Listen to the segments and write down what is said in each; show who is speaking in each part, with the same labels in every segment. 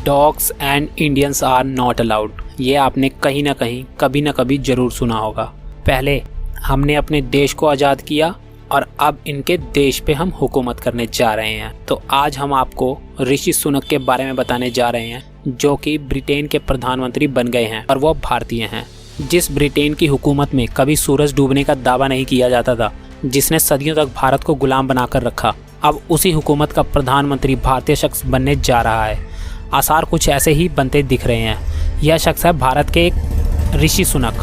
Speaker 1: Dogs and Indians are not allowed. ये आपने कहीं ना कहीं कभी ना कभी ज़रूर सुना होगा। पहले हमने अपने देश को आज़ाद किया और अब इनके देश पे हम हुकूमत करने जा रहे हैं। तो आज हम आपको ऋषि सुनक के बारे में बताने जा रहे हैं, जो कि ब्रिटेन के प्रधानमंत्री बन गए हैं और वो भारतीय हैं। जिस ब्रिटेन की हुकूमत में कभी सूरज डूबने का दावा नहीं किया जाता था, जिसने सदियों तक भारत को गुलाम बनाकर रखा, अब उसी हुकूमत का प्रधानमंत्री भारतीय शख्स बनने जा रहा है। आसार कुछ ऐसे ही बनते दिख रहे हैं। यह शख्स है भारत के एक ऋषि सुनक।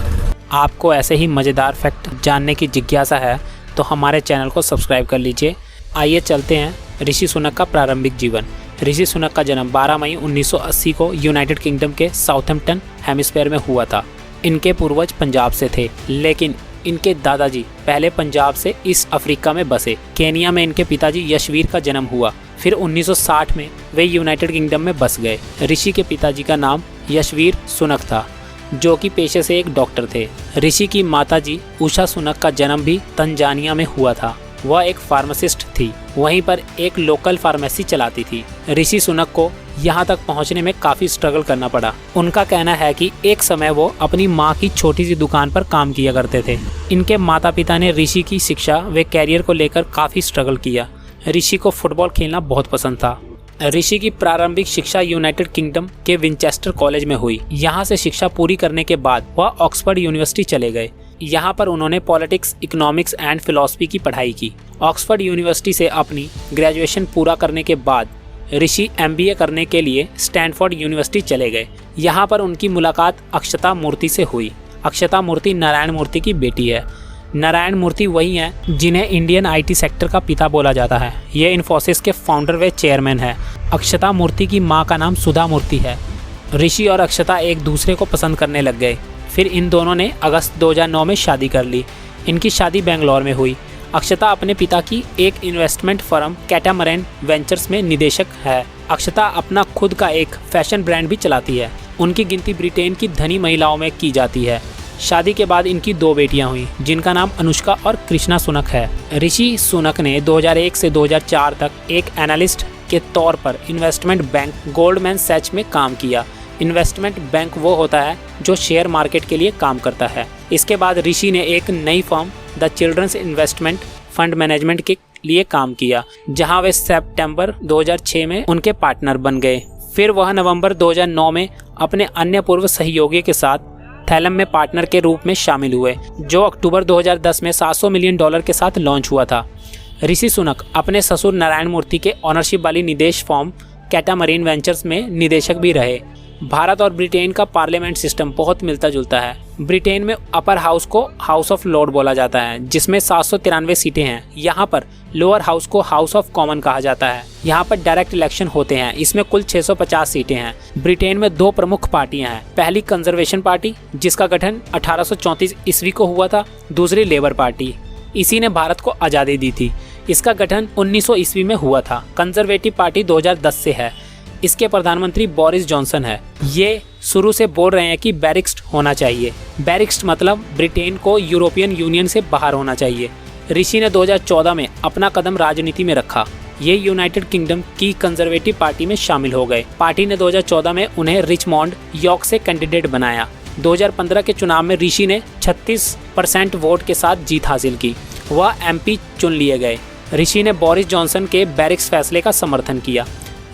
Speaker 1: आपको ऐसे ही मज़ेदार फैक्ट जानने की जिज्ञासा है तो हमारे चैनल को सब्सक्राइब कर लीजिए। आइए चलते हैं ऋषि सुनक का प्रारंभिक जीवन। ऋषि सुनक का जन्म 12 मई 1980 को यूनाइटेड किंगडम के साउथहैम्पटन हेमिस्फीयर में हुआ था। इनके पूर्वज पंजाब से थे, लेकिन इनके दादाजी पहले पंजाब से ईस्ट अफ्रीका में बसे। केनिया में इनके पिताजी यशवीर का जन्म हुआ। फिर 1960 में वे यूनाइटेड किंगडम में बस गए। ऋषि के पिताजी का नाम यशवीर सुनक था, जो कि पेशे से एक डॉक्टर थे। ऋषि की माताजी उषा सुनक का जन्म भी तंजानिया में हुआ था। वह एक फार्मासिस्ट थी, वहीं पर एक लोकल फार्मेसी चलाती थी। ऋषि सुनक को यहाँ तक पहुँचने में काफ़ी स्ट्रगल करना पड़ा। उनका कहना है कि एक समय वो अपनी माँ की छोटी सी दुकान पर काम किया करते थे। इनके माता पिता ने ऋषि की शिक्षा व कैरियर को लेकर काफ़ी स्ट्रगल किया। ऋषि को फुटबॉल खेलना बहुत पसंद था। ऋषि की प्रारंभिक शिक्षा यूनाइटेड किंगडम के विंचेस्टर कॉलेज में हुई। यहाँ से शिक्षा पूरी करने के बाद वह ऑक्सफोर्ड यूनिवर्सिटी चले गए। यहाँ पर उन्होंने पॉलिटिक्स, इकोनॉमिक्स एंड फिलॉसफी की पढ़ाई की। ऑक्सफोर्ड यूनिवर्सिटी से अपनी ग्रेजुएशन पूरा करने के बाद ऋषि MBA करने के लिए स्टैनफोर्ड यूनिवर्सिटी चले गए। यहाँ पर उनकी मुलाकात अक्षता मूर्ति से हुई। अक्षता मूर्ति नारायण मूर्ति की बेटी है। नारायण मूर्ति वही हैं जिन्हें इंडियन IT सेक्टर का पिता बोला जाता है। ये इन्फोसिस के फाउंडर व चेयरमैन है। अक्षता मूर्ति की माँ का नाम सुधा मूर्ति है। ऋषि और अक्षता एक दूसरे को पसंद करने लग गए। फिर इन दोनों ने अगस्त 2009 में शादी कर ली। इनकी शादी बेंगलोर में हुई। अक्षता अपने पिता की एक इन्वेस्टमेंट फर्म कैटामरैन वेंचर्स में निदेशक है। अक्षता अपना खुद का एक फैशन ब्रांड भी चलाती है। उनकी गिनती ब्रिटेन की धनी महिलाओं में की जाती है। शादी के बाद इनकी 2 बेटियां हुई, जिनका नाम अनुष्का और कृष्णा सुनक है। ऋषि सुनक ने 2001 से 2004 तक एक एनालिस्ट के तौर पर इन्वेस्टमेंट बैंक गोल्डमैन सैच में काम किया। इन्वेस्टमेंट बैंक वो होता है जो शेयर मार्केट के लिए काम करता है। इसके बाद ऋषि ने एक नई firm the children's investment fund management के लिए काम किया, जहां वे सितंबर 2006 में उनके पार्टनर बन गए। फिर वह नवंबर 2009 में अपने अन्य पूर्व सहयोगी के साथ थैलम में पार्टनर के रूप में शामिल हुए, जो अक्टूबर 2010 में $700 मिलियन के साथ लॉन्च हुआ था। ऋषि सुनक अपने ससुर नारायण मूर्ति के ऑनरशिप वाली निदेश फर्म कैटामरीन वेंचर्स में निदेशक भी रहे। भारत और ब्रिटेन का पार्लियामेंट सिस्टम बहुत मिलता जुलता है। ब्रिटेन में अपर हाउस को हाउस ऑफ लॉर्ड बोला जाता है, जिसमें 793 सीटें हैं। यहाँ पर लोअर हाउस को हाउस ऑफ कॉमन कहा जाता है। यहाँ पर डायरेक्ट इलेक्शन होते हैं। इसमें कुल 650 सीटें हैं। ब्रिटेन में 2 प्रमुख पार्टियां हैं। पहली कंजर्वेशन पार्टी, जिसका गठन 1834 ईस्वी को हुआ था। दूसरी लेबर पार्टी, इसी ने भारत को आज़ादी दी थी। इसका गठन 1900 ईस्वी में हुआ था। कंजर्वेटिव पार्टी 2010 से है। इसके प्रधानमंत्री बोरिस जॉनसन है। ये शुरू से बोल रहे हैं कि ब्रेक्सिट होना चाहिए। ब्रेक्सिट मतलब ब्रिटेन को यूरोपियन यूनियन से बाहर होना चाहिए। ऋषि ने 2014 में अपना कदम राजनीति में रखा। ये यूनाइटेड किंगडम की कंजर्वेटिव पार्टी में शामिल हो गए। पार्टी ने 2014 में उन्हें रिचमॉन्ड, यॉर्क से कैंडिडेट बनाया। 2015 के चुनाव में ऋषि ने 36% वोट के साथ जीत हासिल की। वह MP चुन लिए गए। ऋषि ने बोरिस जॉनसन के ब्रेक्सिट फैसले का समर्थन किया।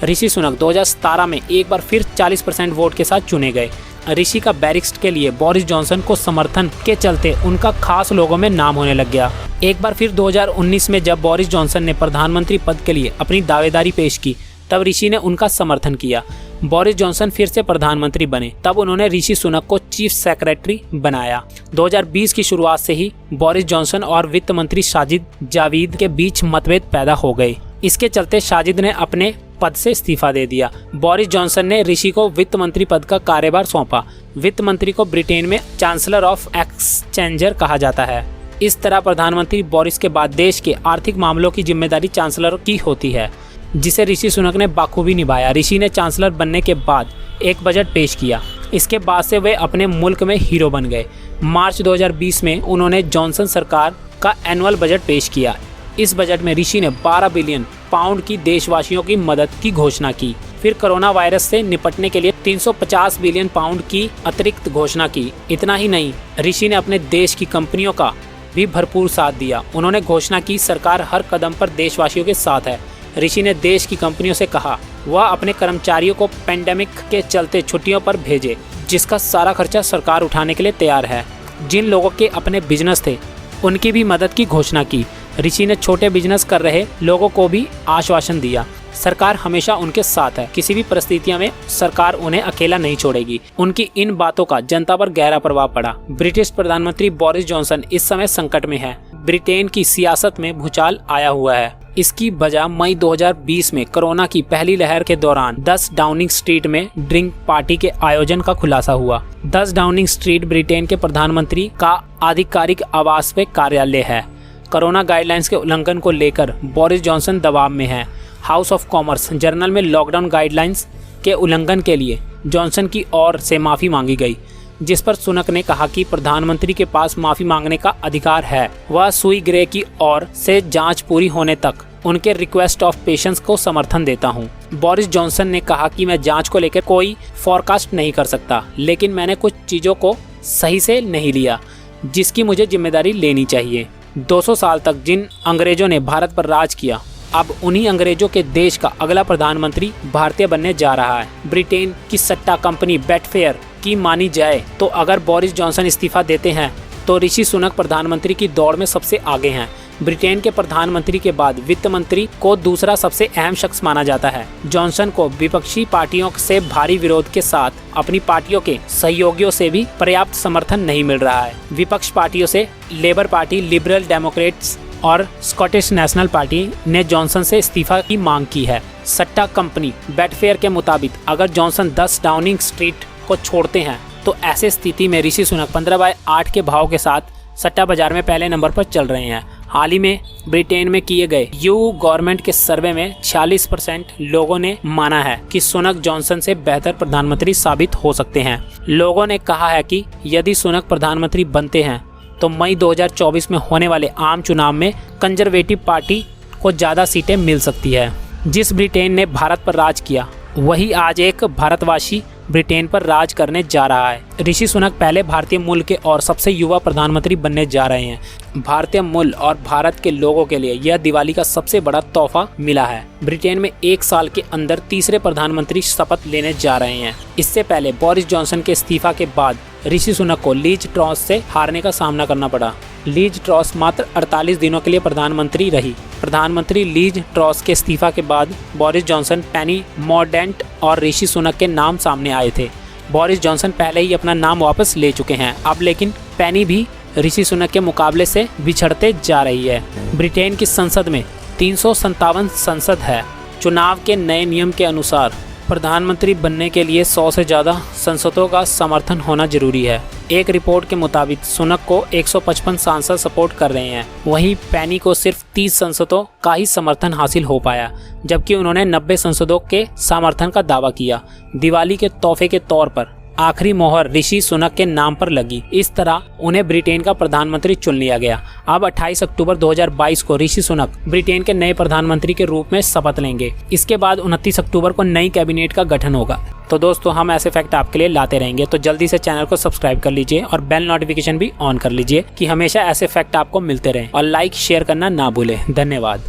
Speaker 1: ऋषि सुनक 2017 में एक बार फिर 40% वोट के साथ चुने गए। ऋषि का ब्रेक्सिट के लिए बोरिस जॉनसन को समर्थन के चलते उनका खास लोगों में नाम होने लग गया। एक बार फिर 2019 में जब बोरिस जॉनसन ने प्रधानमंत्री पद के लिए अपनी दावेदारी पेश की, तब ऋषि ने उनका समर्थन किया। बोरिस जॉनसन फिर से प्रधानमंत्री बने, तब उन्होंने ऋषि सुनक को चीफ सेक्रेटरी बनाया। 2020 की शुरुआत से ही बोरिस जॉनसन और वित्त मंत्री साजिद जाविद के बीच मतभेद पैदा हो गए। इसके चलते साजिद ने अपने पद से इस्तीफा दे दिया। बोरिस जॉनसन ने ऋषि को वित्त मंत्री पद का कार्यभार सौंपा। वित्त मंत्री को ब्रिटेन में चांसलर ऑफ एक्सचेंजर कहा जाता है। इस तरह प्रधानमंत्री बोरिस के बाद देश के आर्थिक मामलों की जिम्मेदारी चांसलर की होती है, जिसे ऋषि सुनक ने बाखूबी निभाया। ऋषि ने चांसलर बनने के बाद एक बजट पेश किया। इसके बाद से वे अपने मुल्क में हीरो बन गए। मार्च 2020 में उन्होंने जॉनसन सरकार का एनुअल बजट पेश किया। इस बजट में ऋषि ने 12 बिलियन पाउंड की देशवासियों की मदद की घोषणा की। फिर कोरोना वायरस से निपटने के लिए 350 बिलियन पाउंड की अतिरिक्त घोषणा की। इतना ही नहीं, ऋषि ने अपने देश की कंपनियों का भी भरपूर साथ दिया। उन्होंने घोषणा की सरकार हर कदम पर देशवासियों के साथ है। ऋषि ने देश की कंपनियों से कहा वह अपने कर्मचारियों को पेंडेमिक के चलते छुट्टियों पर भेजे, जिसका सारा खर्चा सरकार उठाने के लिए तैयार है। जिन लोगों के अपने बिजनेस थे उनकी भी मदद की घोषणा की। ऋषि ने छोटे बिजनेस कर रहे लोगों को भी आश्वासन दिया सरकार हमेशा उनके साथ है, किसी भी परिस्थितियों में सरकार उन्हें अकेला नहीं छोड़ेगी। उनकी इन बातों का जनता पर गहरा प्रभाव पड़ा। ब्रिटिश प्रधानमंत्री बोरिस जॉनसन इस समय संकट में है। ब्रिटेन की सियासत में भूचाल आया हुआ है। इसकी वजह मई 2020 में कोरोना की पहली लहर के दौरान 10 डाउनिंग स्ट्रीट में ड्रिंक पार्टी के आयोजन का खुलासा हुआ। 10 डाउनिंग स्ट्रीट ब्रिटेन के प्रधानमंत्री का आधिकारिक आवास व कार्यालय है। कोरोना गाइडलाइंस के उल्लंघन को लेकर बोरिस जॉनसन दबाव में है। हाउस ऑफ कॉमर्स जर्नल में लॉकडाउन गाइडलाइंस के उल्लंघन के लिए जॉनसन की ओर से माफ़ी मांगी गई, जिस पर सुनक ने कहा कि प्रधानमंत्री के पास माफ़ी मांगने का अधिकार है। वह सुई ग्रे की ओर से जांच पूरी होने तक उनके रिक्वेस्ट ऑफ पेशेंस को समर्थन देता हूं। बोरिस जॉनसन ने कहा कि मैं जांच को लेकर कोई फोरकास्ट नहीं कर सकता, लेकिन मैंने कुछ चीज़ों को सही से नहीं लिया जिसकी मुझे जिम्मेदारी लेनी चाहिए। 200 साल तक जिन अंग्रेजों ने भारत पर राज किया, अब उन्हीं अंग्रेजों के देश का अगला प्रधानमंत्री भारतीय बनने जा रहा है। ब्रिटेन की सट्टा कंपनी बेटफेयर की मानी जाए तो अगर बोरिस जॉनसन इस्तीफा देते हैं तो ऋषि सुनक प्रधानमंत्री की दौड़ में सबसे आगे हैं। ब्रिटेन के प्रधानमंत्री के बाद वित्त मंत्री को दूसरा सबसे अहम शख्स माना जाता है। जॉनसन को विपक्षी पार्टियों से भारी विरोध के साथ अपनी पार्टियों के सहयोगियों से भी पर्याप्त समर्थन नहीं मिल रहा है। विपक्ष पार्टियों से लेबर पार्टी, लिबरल डेमोक्रेट्स और स्कॉटिश नेशनल पार्टी ने जॉनसन से इस्तीफा की मांग की है। सट्टा कंपनी बेटफेयर के मुताबिक अगर जॉनसन 10 डाउनिंग स्ट्रीट को छोड़ते हैं तो ऐसे स्थिति में ऋषि सुनक 15/8 के भाव के साथ सट्टा बाजार में पहले नंबर पर चल रहे हैं। हाल ही में ब्रिटेन में किए गए गवर्नमेंट के सर्वे में 46% लोगों ने माना है कि सुनक जॉनसन से बेहतर प्रधानमंत्री साबित हो सकते हैं। लोगों ने कहा है कि यदि सुनक प्रधानमंत्री बनते हैं तो मई 2024 में होने वाले आम चुनाव में कंजर्वेटिव पार्टी को ज़्यादा सीटें मिल सकती है। जिस ब्रिटेन ने भारत पर राज किया वही आज एक भारतवासी ब्रिटेन पर राज करने जा रहा है। ऋषि सुनक पहले भारतीय मूल के और सबसे युवा प्रधानमंत्री बनने जा रहे हैं। भारतीय मूल और भारत के लोगों के लिए यह दिवाली का सबसे बड़ा तोहफा मिला है। ब्रिटेन में 1 साल के अंदर तीसरे प्रधानमंत्री शपथ लेने जा रहे हैं। इससे पहले बोरिस जॉनसन के इस्तीफा के बाद ऋषि सुनक को लीज ट्रॉस से हारने का सामना करना पड़ा। लीज ट्रॉस मात्र 48 दिनों के लिए प्रधानमंत्री रही। प्रधानमंत्री लीज ट्रॉस के इस्तीफा के बाद बोरिस जॉनसन, पेनी मॉर्डेंट और ऋषि सुनक के नाम सामने आए थे। बोरिस जॉनसन पहले ही अपना नाम वापस ले चुके हैं, अब लेकिन पेनी भी ऋषि सुनक के मुकाबले से बिछड़ते जा रही है। ब्रिटेन की संसद में 357 संसद है। चुनाव के नए नियम के अनुसार प्रधानमंत्री बनने के लिए 100 से ज़्यादा सांसदों का समर्थन होना जरूरी है। एक रिपोर्ट के मुताबिक सुनक को 155 सांसद सपोर्ट कर रहे हैं, वहीं पेनी को सिर्फ 30 सांसदों का ही समर्थन हासिल हो पाया, जबकि उन्होंने 90 सांसदों के समर्थन का दावा किया। दिवाली के तोहफे के तौर पर आखिरी मोहर ऋषि सुनक के नाम पर लगी। इस तरह उन्हें ब्रिटेन का प्रधानमंत्री चुन लिया गया। अब 28 अक्टूबर 2022 को ऋषि सुनक ब्रिटेन के नए प्रधानमंत्री के रूप में शपथ लेंगे। इसके बाद 29 अक्टूबर को नई कैबिनेट का गठन होगा। तो दोस्तों, हम ऐसे फैक्ट आपके लिए लाते रहेंगे, तो जल्दी से चैनल को सब्सक्राइब कर लीजिए और बेल नोटिफिकेशन भी ऑन कर लीजिए कि हमेशा ऐसे फैक्ट आपको मिलते रहें, और लाइक शेयर करना ना भूलें। धन्यवाद।